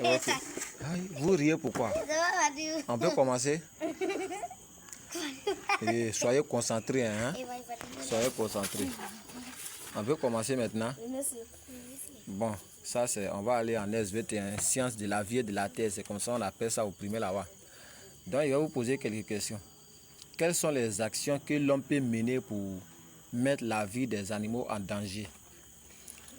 Ok. Vous riez pourquoi? On peut commencer? Et soyez concentrés, hein? Soyez concentrés. On peut commencer maintenant? Bon, ça c'est, on va aller en SVT1, sciences de la vie et de la terre. C'est comme ça on appelle ça au primaire là-bas. Donc il va vous poser quelques questions. Quelles sont les actions que l'homme peut mener pour mettre la vie des animaux en danger?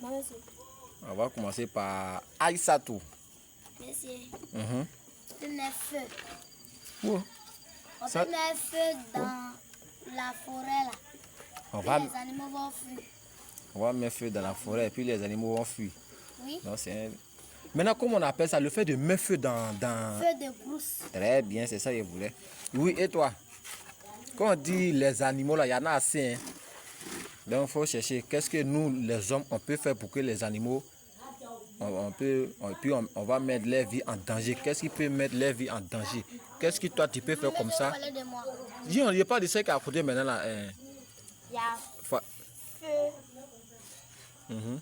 On va commencer par Aïssatou. Monsieur, Mhm. on peut mettre feu. Oh. On Ça- peut mettre feu dans la forêt là. On Puis va, les animaux vont fuir. on va mettre feu dans la forêt et puis les animaux vont fuir. Oui. Donc, maintenant, comment on appelle ça? Le fait de mettre feu dans... Feu de brousse. Très bien, c'est ça que je voulais. Oui, et toi? Quand on dit les animaux, là, il y en a assez. Hein? Donc, il faut chercher qu'est-ce que nous, les hommes, on peut faire pour que les animaux, on va mettre leur vie en danger. Qu'est-ce qui peut mettre leur vie en danger? Qu'est-ce que toi, tu peux faire comme ça? Parlez de moi. Dis, on n'y a pas de ça qui a côté maintenant. Là, Il y a fa- feu. Mhm.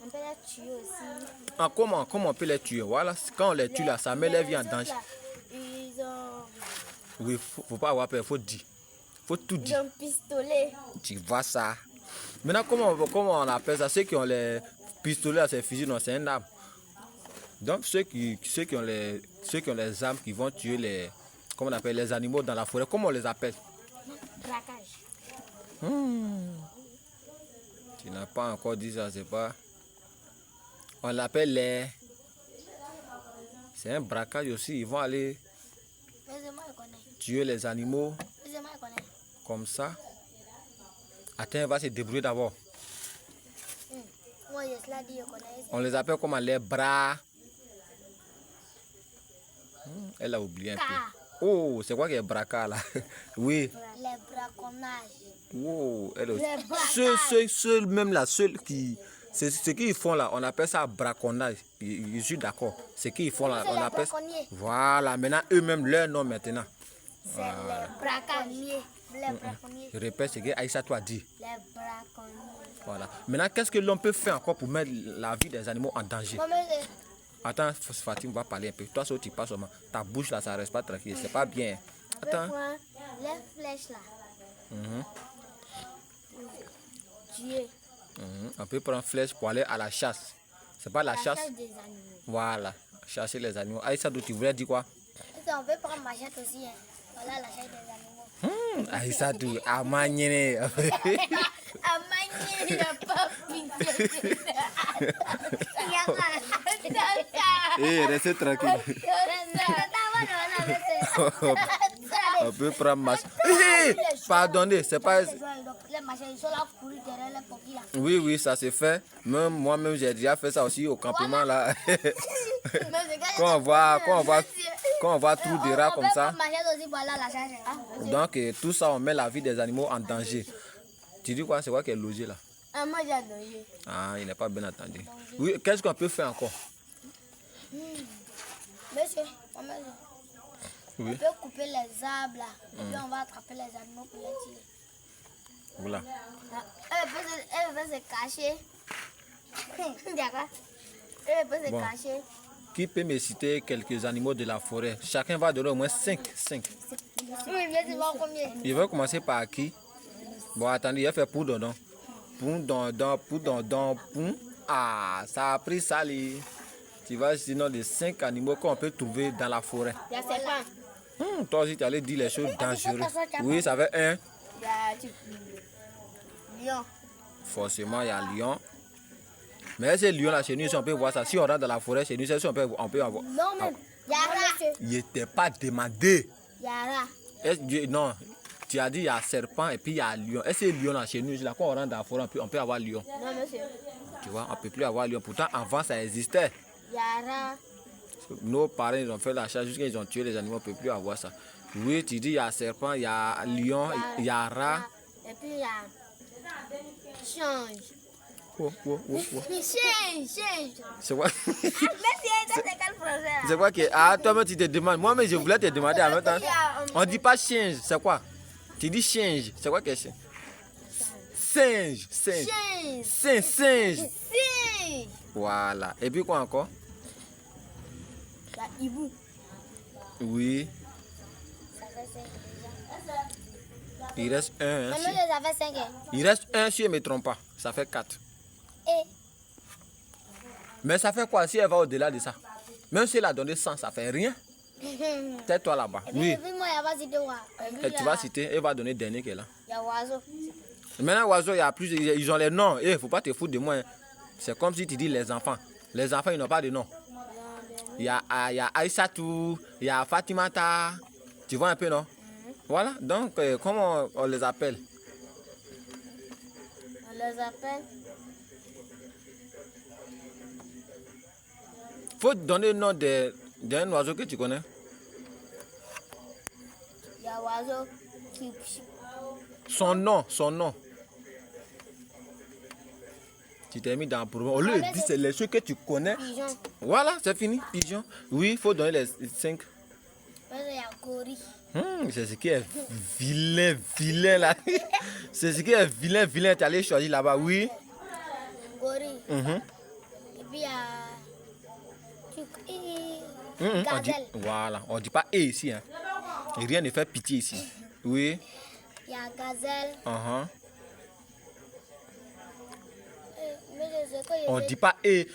On peut les tuer aussi. Ah, comment on peut les tuer? Voilà, quand on les tue, là, ça met leur vie en autres, danger. là, Ils ont Oui, faut pas avoir peur, faut dire. Faut tout dire. un pistolet. Tu vois ça. Maintenant, comment on appelle ça? Ceux qui ont les pistolets, ces fusils, non, c'est un arme. Donc, ceux qui ont les armes qui vont tuer comment on appelle, les animaux dans la forêt, comment on les appelle? Braquage. Tu n'as pas encore dit ça, c'est pas. On l'appelle les. C'est un braquage aussi. Ils vont aller Deuxièmement, je connais. tuer les animaux Deuxièmement, je connais. comme ça. Attends, on va se débrouiller d'abord. Moi, je l'ai dit, je connais. On les appelle comment? Les bras. Elle a oublié un peu. Oh, c'est quoi qui est braquage là? Oui. Les braconnages. Wow, elle aussi. Les braquages. Ceux même là, ceux qui. C'est ce qu'ils font là, on appelle ça braconnage. Je suis d'accord. Ce qu'ils font là, C'est on les appelle. braconniers. Voilà, maintenant eux-mêmes leur nom maintenant. C'est les braconniers. Les braconniers. Je répète ce que Aïssa a dit. Les braconniers. Voilà. Maintenant, qu'est-ce que l'on peut faire encore pour mettre la vie des animaux en danger? Moi, mais Attends, Fatim va parler un peu. Toi, tu passes seulement. Ta bouche là, ça reste pas tranquille. C'est pas bien. je Attends. prends les flèches là. Mhm, Tuer. mhm. On peut prendre flèche pour aller à la chasse. C'est pas la chasse. des animaux. Voilà. Chasser les animaux. Aïssa, tu voulais dire quoi? On peut prendre machette aussi. Hein. Voilà la chasse des animaux. Aïssa, tu as manié. À manier, il n'y a pas pinté. Restez tranquille. On peut prendre masse. Pardonnez, c'est pas. Les machins, ils sont là pour courir derrière les coquilles là. Oui, ça se fait. Même moi-même, j'ai déjà fait ça aussi au campement là. Quand on voit tout des rats comme ça. Donc, tout ça, on met la vie des animaux en danger. Tu dis quoi? C'est quoi qui est logé là? Moi j'ai adoré. Ah, il n'est pas bien entendu. Oui, qu'est-ce qu'on peut faire encore? Monsieur, Oui. on peut couper les arbres là. Et puis on va attraper les animaux pour les tuer. Voilà. Elle peut se cacher. D'accord. Elle peut se Bon. cacher. Qui peut me citer quelques animaux de la forêt? Chacun va donner au moins 5. Oui, mais c'est pas combien. Je vais commencer par qui? Bon, attendez, il a fait pour dondon. Pour dondon. Ah, ça a pris ça. Tu vas sinon de 5 animaux qu'on peut trouver dans la forêt. Il y a serpent. Toi aussi, tu allais dire les choses dangereuses. Oui, ça fait un. Il y a lion. Forcément, il y a lion. Mais ces lions là, chez nous, si on peut voir ça. Si on rentre dans la forêt, chez nous, si on peut avoir. Non, même. Il y a rat. Il n'était pas demandé. Il y a rat. Non, tu as dit il y a serpent et puis il y a lion. Est-ce que lion là, chez nous, là, quand on rentre dans la forêt, on peut avoir lion? Non, monsieur. Tu vois, on ne peut plus avoir lion. Pourtant, avant, ça existait. Il y a rat. Nos parents, ils ont fait la chasse jusqu'à ils ont tué les animaux, on ne peut plus avoir ça. Oui, tu dis il y a serpent, il y a lion, il y a rat. Et puis il y a change. Change. C'est quoi? Mais c'est quel français là? C'est quoi que. Ah, toi-même, tu te demandes. Moi-même, je voulais te demander en même temps. On ne dit pas change, c'est quoi? Tu dis change, c'est quoi que c'est? Singe. Change. Singe. Singe. Voilà. Et puis quoi encore? Hibou. Oui. Ça fait 5 déjà. Il reste un. Hein, Mais si... monsieur, ça fait 5. Il reste un si je ne me trompe pas. Ça fait 4. Et Mais ça fait quoi si elle va au-delà de ça? Même si elle a donné 100, ça fait rien. Tais-toi là-bas. Oui. et puis moi, il va citer quoi? Et tu vas citer, elle va donner le dernier qu'elle a. Il y a oiseau. Maintenant, oiseau, il y a plus. Ils ont les noms. Il ne faut pas te foutre de moi. Hein. C'est comme si tu dis les enfants. Les enfants, ils n'ont pas de nom. Il y a Aïssatou, il y a Fatimata. Tu vois un peu, non? Voilà. Donc, comment on les appelle? On les appelle. Faut donner le nom d'un oiseau que tu connais. Il y a oiseau qui. Son nom. Tu t'es mis dans le problème. Au lieu de dire c'est les choses que tu connais. Pigeon. Voilà, c'est fini. Pigeon. Oui, il faut donner les 5. Il y a gorille. C'est ce qui est vilain là. C'est ce qui est vilain. Tu es allé choisir là-bas, oui. Gorille. Et puis il y a. On dit, voilà, on ne dit pas et ici. Hein. Et rien ne fait pitié ici. Oui. Il y a gazelle. On ne dit pas et.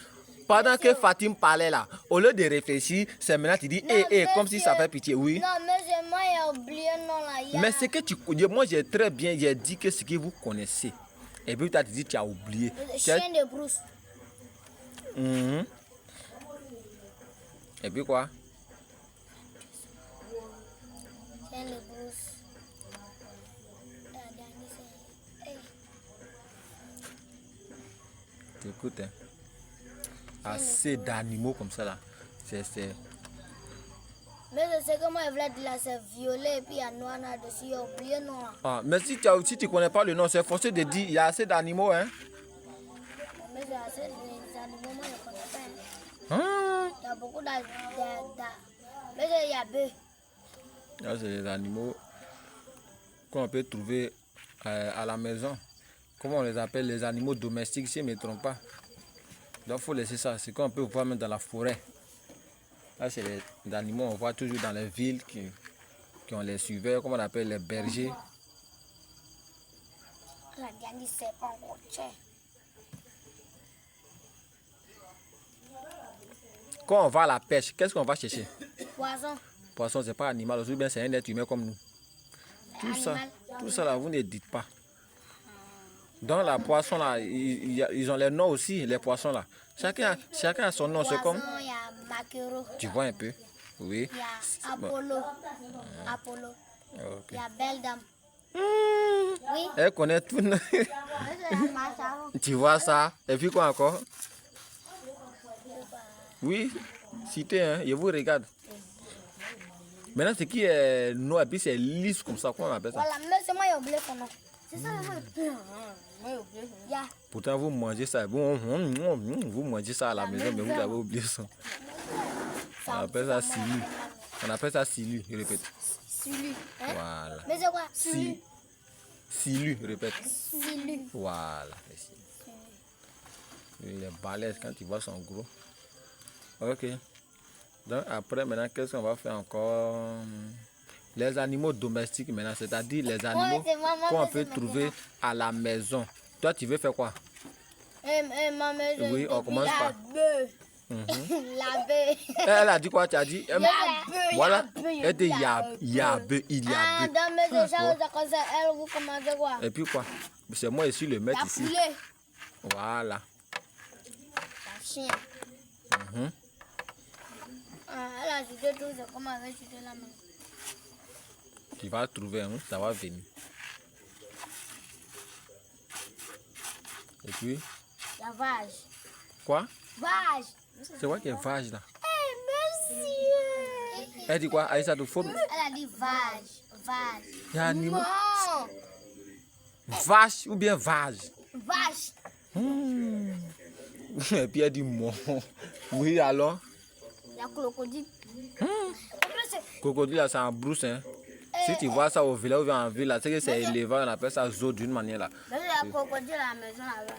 Pendant que Fatim parlait là, au lieu de réfléchir, c'est maintenant tu dis et comme si ça fait pitié. Oui. Non, mais moi j'ai oublié non là. Mais ce que tu connais, moi j'ai très bien, j'ai dit que ce que vous connaissez. Et puis tu as dit tu as oublié. Le chien de brousse. Et puis quoi? Chien de brousse. Écoute, hein. Assez d'animaux comme ça là. C'est. Mais je sais que moi je voulais dire là, c'est violet et puis il y a noir là-dessus, j'ai oublié non. Ah, mais si tu ne connais pas le nom, c'est forcé de dire il y a assez d'animaux, hein. Mais j'ai assez d'animaux, moi je ne connais pas. Hein? Il y a beaucoup d'animaux. Mais il y a bœuf. Là, c'est des animaux qu'on peut trouver à la maison. Comment on les appelle? Les animaux domestiques, si je ne me trompe pas. Donc il faut laisser ça. C'est qu'on peut voir même dans la forêt. Là, c'est les animaux qu'on voit toujours dans les villes qui ont les suiveurs, comme on appelle les bergers. La dernière, c'est pas encore cher. Quand on va à la pêche, qu'est-ce qu'on va chercher? Poisson. Poisson, c'est pas animal, aussi bien c'est un être humain comme nous. Tout ça là, vous ne dites pas. Dans la poisson là, ils ont les noms aussi, les poissons là. Chacun a son nom, c'est comme. Il y a maquereau. Tu vois un peu? Oui. Il y a Apollo. Apollo. Okay. Il y a Belle Dame. Oui. Elle connaît tout. Tu vois ça? Et puis quoi encore? Oui, cité, hein, je vous regarde. Maintenant, ce qui est noir, et puis c'est lisse comme ça, comment on appelle ça? Voilà, mais c'est moi qui ai oublié son nom. C'est ça, moi j'ai oublié. Pourtant, vous mangez ça. Vous mangez ça à la maison, mais vous avez oublié ça. On appelle ça silu. On appelle ça silu, je répète. Silu. Hein? Voilà. Mais c'est quoi? Silu. Silu, répète. Silu. Voilà. Il est balèze quand tu vois son gros. Ok. Donc après, maintenant, qu'est-ce qu'on va faire encore? Les animaux domestiques maintenant, c'est-à-dire les animaux qu'on peut trouver à la maison. Toi, tu veux faire quoi? Ma maison. Oui, on commence par... La bœuf. Elle a dit quoi? Tu as dit? Voilà. Elle dit il y a bœuf. Dans mes échanges, elle, vous commencez quoi? Et puis quoi? C'est moi ici le maître ici. Poulet. Voilà. La chien. Elle a jeté tout, c'est comme elle avait jeté la main. Tu vas trouver, hein? Ça va venir. Et puis? La vache. Quoi? Vache. C'est quoi qui est vache là? Eh, monsieur. Elle dit quoi? Aïssa, tu faut... Elle a dit vache. Vache. Il y a un animal. Non. Vache ou bien vage? Vache. Et puis elle dit mon. Oui, alors? Il y a crocodile. Crocodile, là, c'est en brousse. Hein? Si tu vois ça au village ou en ville, c'est que c'est élevé, on appelle ça zoo d'une manière là. Mais il y a crocodile à la maison là-bas.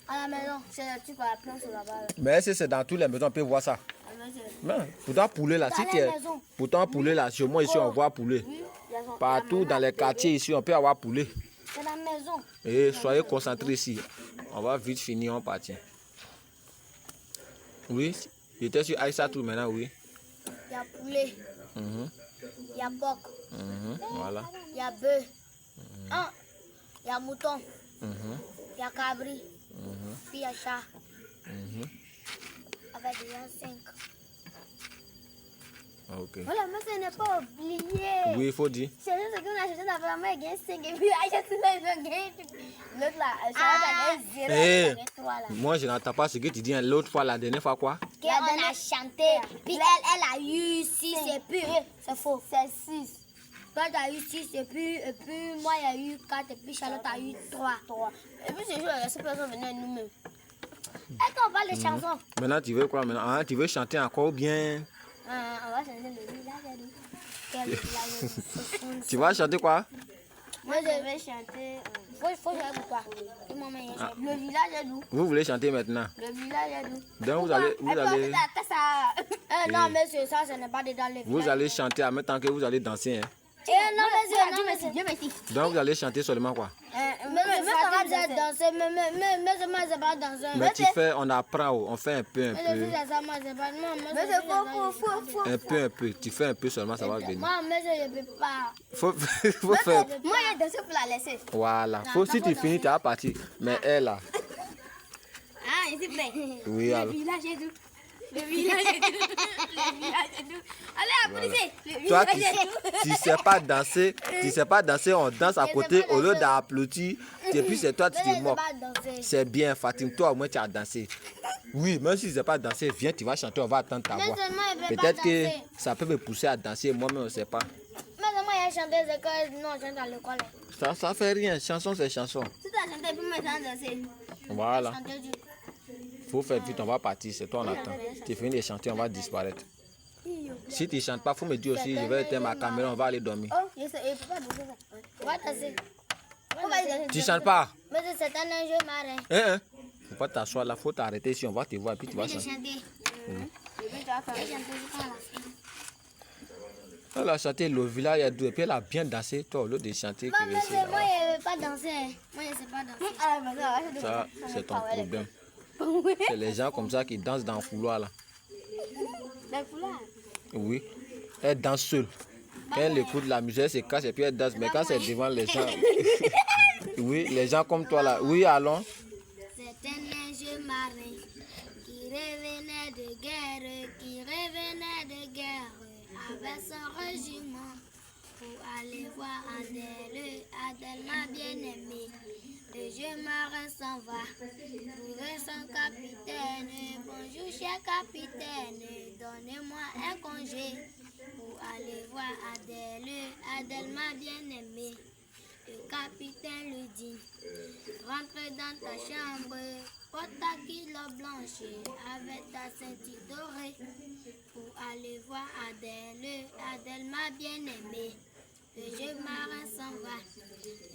À la maison, c'est le truc à la planche là-bas. Mais si c'est dans toutes les maisons, on peut voir ça. À la maison. Ben, pourtant, poulet là, si tu es. Pourtant, poulet là, chez moi ici, on voit poulet. Partout dans les quartiers ici, on peut avoir poulet. C'est la maison. Et soyez concentrés ici. On va vite finir, on partit. Oui, j'étais sur Aïssa tout maintenant, oui. Il y a poulet. Il y a porc. Voilà. Il y a bœuf. Il y a mouton. Il y a cabri. Puis il y a chat. Avec déjà 5. Ok. Voilà, mais ce n'est pas oublié. Oui, il faut dire. C'est juste qu'on a acheté d'abord, mais il y a 5 et puis l'autre là, il y a 0, là. Moi, je n'entends pas ce que tu dis l'autre fois, la dernière fois quoi? On a chanté, puis elle a eu 6 et puis, c'est faux, c'est 6. Toi, tu as eu 6 et puis moi, il y a eu 4 et puis Charlotte a eu 3. Et puis, c'est juste, ces personnes venaient nous-mêmes. Est-ce qu'on parle de chansons? Maintenant, tu veux quoi maintenant? Ah, tu veux chanter encore bien? On va chanter le village. Tu vas chanter quoi? Moi, je vais chanter. Faut chanter quoi? Le village est d'où? Vous voulez chanter maintenant? Le village est d'où? Donc vous allez. Non, monsieur, ça, ce n'est pas dedans le village. Vous allez chanter en même temps que vous allez danser. Hein? Non, monsieur, Dieu merci. Donc vous allez chanter seulement quoi? Mais danser, mais seulement c'est pas danser. Mais tu fais, on apprend, on fait un peu. Un peu. Tu fais un peu seulement, ça va venir. Moi, mais je ne peux pas. Faut faire. Moi, il y a dansé pour la laisser. Voilà. Si tu finis, tu vas partir. Mais elle là. Ah, ici près. Oui, alors. Le village est d'où? Le village est d'où? Le village est d'où? Allez, applaudissez. Toi, tu sais pas danser, on danse à côté au lieu d'applaudir. Et puis c'est toi, tu te moques. C'est bien, Fatim, toi au moins tu as dansé. Oui, même si tu ne sais pas danser, viens, tu vas chanter, on va attendre ta voix. Peut-être que ça peut me pousser à danser, moi-même, on ne sait pas. Mais moi, il y a chanté, c'est que non, je chante à l'école. Ça fait rien, chanson, c'est chanson. Si tu as chanté, puis maintenant danser. Voilà. Faut faire vite, on va partir, c'est toi on attend. Tu finis de chanter, on va disparaître. Si tu ne chantes pas, il faut me dire aussi, je vais éteindre ma caméra, on va aller dormir. Oh, je sais, il faut pas danser ça. On va danser. Tu ne chantes pas? Mais c'est un jeu marin. Faut pas t'asseoir là, faut t'arrêter si on va te voir, puis tu vas chanter. Elle a chanté le village, et puis elle a bien dansé, toi, au lieu de chanter. Moi, je ne sais pas danser. Moi, je ne sais pas danser. Ça, c'est ton problème. C'est les gens comme ça qui dansent dans le couloir là. Dans le couloir? Oui. Elle danse seule. Quand elle écoute la musique, elle se cache et puis elle danse. Mais quand c'est devant les gens, oui, les gens comme toi là. Oui, allons. C'est un jeu marin qui revenait de guerre, avec son régiment pour aller voir Adèle. Adèle m'a bien aimé. Le jeu marin s'en va, trouver son capitaine. Bonjour cher capitaine, donnez-moi un congé pour aller voir Adèle. Adèle m'a bien aimé. Le capitaine lui dit, rentre dans ta chambre, porte ta kilo blanche avec ta ceinture dorée pour aller voir Adèle. Adèle m'a bien aimé. Le jeu marin s'en va.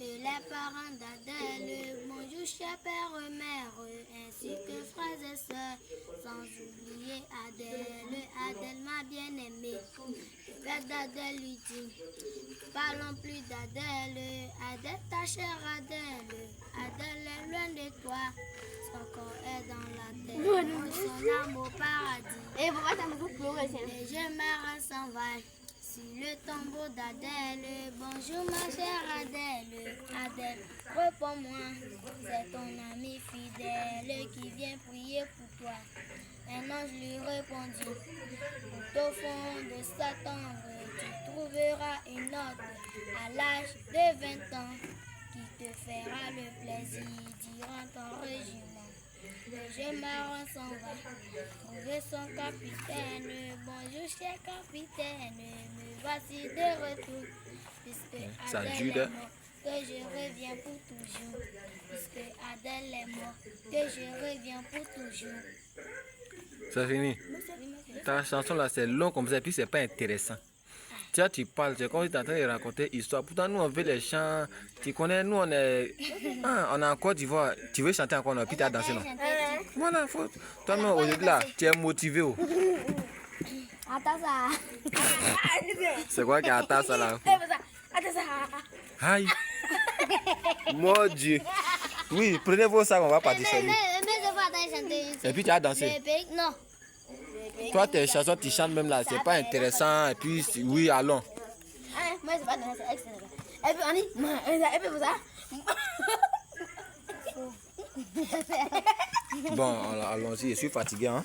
Et les parents d'Adèle, bonjour cher père et mère, ainsi que frères et sœurs, sans oublier Adèle. Adèle m'a bien aimé. Le père d'Adèle lui dit, parlons plus d'Adèle. Adèle, ta chère Adèle. Adèle est loin de toi. Son corps est dans la terre. Son âme au paradis. Et pourquoi ça me fait pleurer? Le jeu marin s'en va. Sur le tombeau d'Adèle, bonjour ma chère Adèle. Adèle, réponds-moi, c'est ton ami fidèle qui vient prier pour toi. Un ange lui répondit, tout au fond de cette ombre, tu trouveras une autre à l'âge de 20 ans qui te fera le plaisir durant ton régiment. Le jeu marin s'en va, trouver son capitaine. Bonjour cher capitaine, me voici de retour. Puisque Adèle est mort, que je reviens pour toujours. Puisque Adèle est mort, que je reviens pour toujours. C'est fini. Ta chanson là c'est long comme ça et puis c'est pas intéressant. Tu parles, c'est comme si tu es en train de raconter histoire. Pourtant, nous, on veut les chants. Tu connais, nous, on est. On est en Côte d'Ivoire. Tu veux chanter encore, non? Puis tu as dansé, non? Voilà, faut. Toi, non, aujourd'hui, là, tu es motivé. C'est quoi qui attend ça là? Aïe. Mon Dieu. Oui, prenez vos sacs, on va partir chez lui. Et puis tu as dansé. Non. Toi, tes chansons, tu chantes même là, c'est pas intéressant. Et puis, oui, allons. Moi, c'est pas danser, c'est excellent. Et puis, on dit, et puis, vous ça. Bon, allons-y, je suis fatigué. Hein?